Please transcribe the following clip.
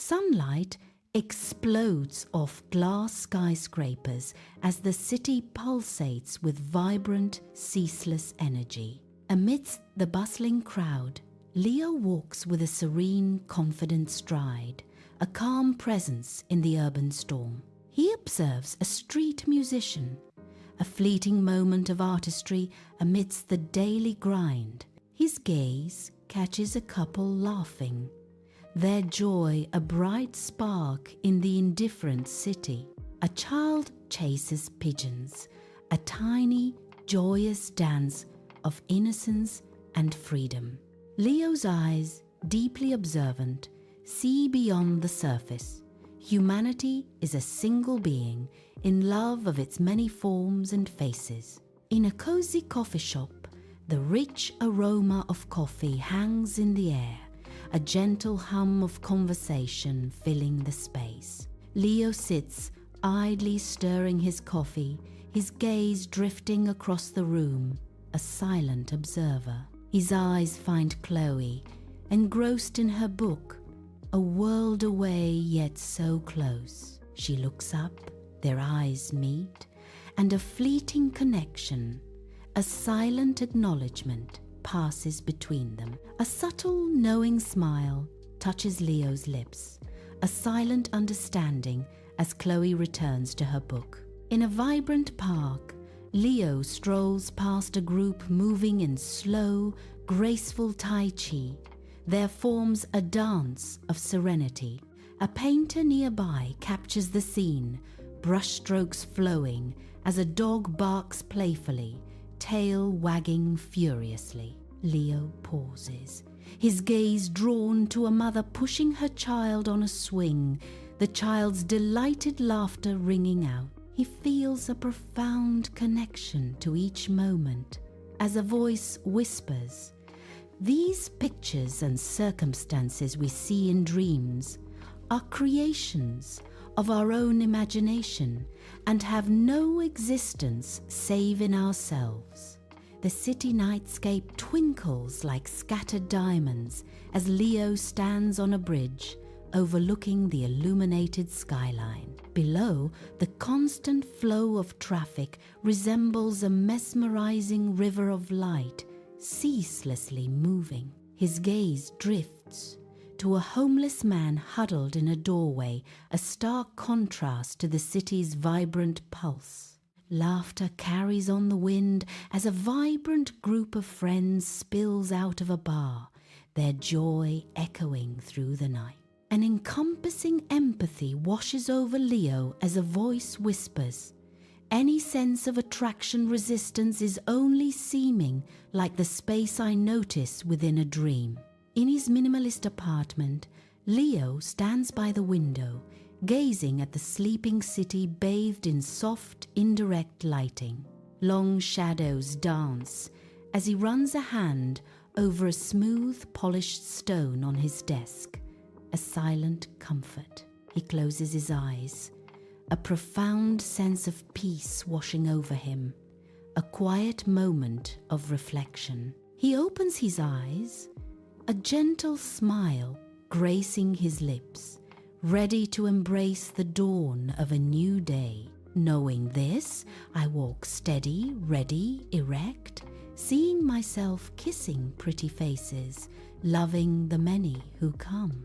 Sunlight explodes off glass skyscrapers as the city pulsates with vibrant, ceaseless energy. Amidst the bustling crowd, Leo walks with a serene, confident stride, a calm presence in the urban storm. He observes a street musician, a fleeting moment of artistry amidst the daily grind. His gaze catches a couple laughing, their joy a bright spark in the indifferent city. A child chases pigeons, a tiny, joyous dance of innocence and freedom. Leo's eyes, deeply observant, see beyond the surface. Humanity is a single being in love of its many forms and faces. In a cozy coffee shop, the rich aroma of coffee hangs in the air, a gentle hum of conversation filling the space. Leo sits, idly stirring his coffee, his gaze drifting across the room, a silent observer. His eyes find Chloe, engrossed in her book, a world away yet so close. She looks up, their eyes meet, and a fleeting connection, a silent acknowledgement passes between them. A subtle, knowing smile touches Leo's lips, a silent understanding as Chloe returns to her book. In a vibrant park, Leo strolls past a group moving in slow, graceful Tai Chi. There forms a dance of serenity. A painter nearby captures the scene, brushstrokes flowing as a dog barks playfully, tail wagging furiously. Leo pauses, his gaze drawn to a mother pushing her child on a swing, the child's delighted laughter ringing out. He feels a profound connection to each moment as a voice whispers, "These pictures and circumstances we see in dreams are creations of our own imagination and have no existence save in ourselves." The city nightscape twinkles like scattered diamonds as Leo stands on a bridge overlooking the illuminated skyline. Below, the constant flow of traffic resembles a mesmerizing river of light, ceaselessly moving. His gaze drifts to a homeless man huddled in a doorway, a stark contrast to the city's vibrant pulse. Laughter carries on the wind as a vibrant group of friends spills out of a bar, their joy echoing through the night. An encompassing empathy washes over Leo as a voice whispers, "Any sense of attraction resistance is only seeming, like the space I notice within a dream." In his minimalist apartment, Leo stands by the window, gazing at the sleeping city bathed in soft, indirect lighting. Long shadows dance as he runs a hand over a smooth, polished stone on his desk, a silent comfort. He closes his eyes, a profound sense of peace washing over him, a quiet moment of reflection. He opens his eyes, a gentle smile gracing his lips, ready to embrace the dawn of a new day. Knowing this, I walk steady, ready, erect, seeing myself kissing pretty faces, loving the many who come.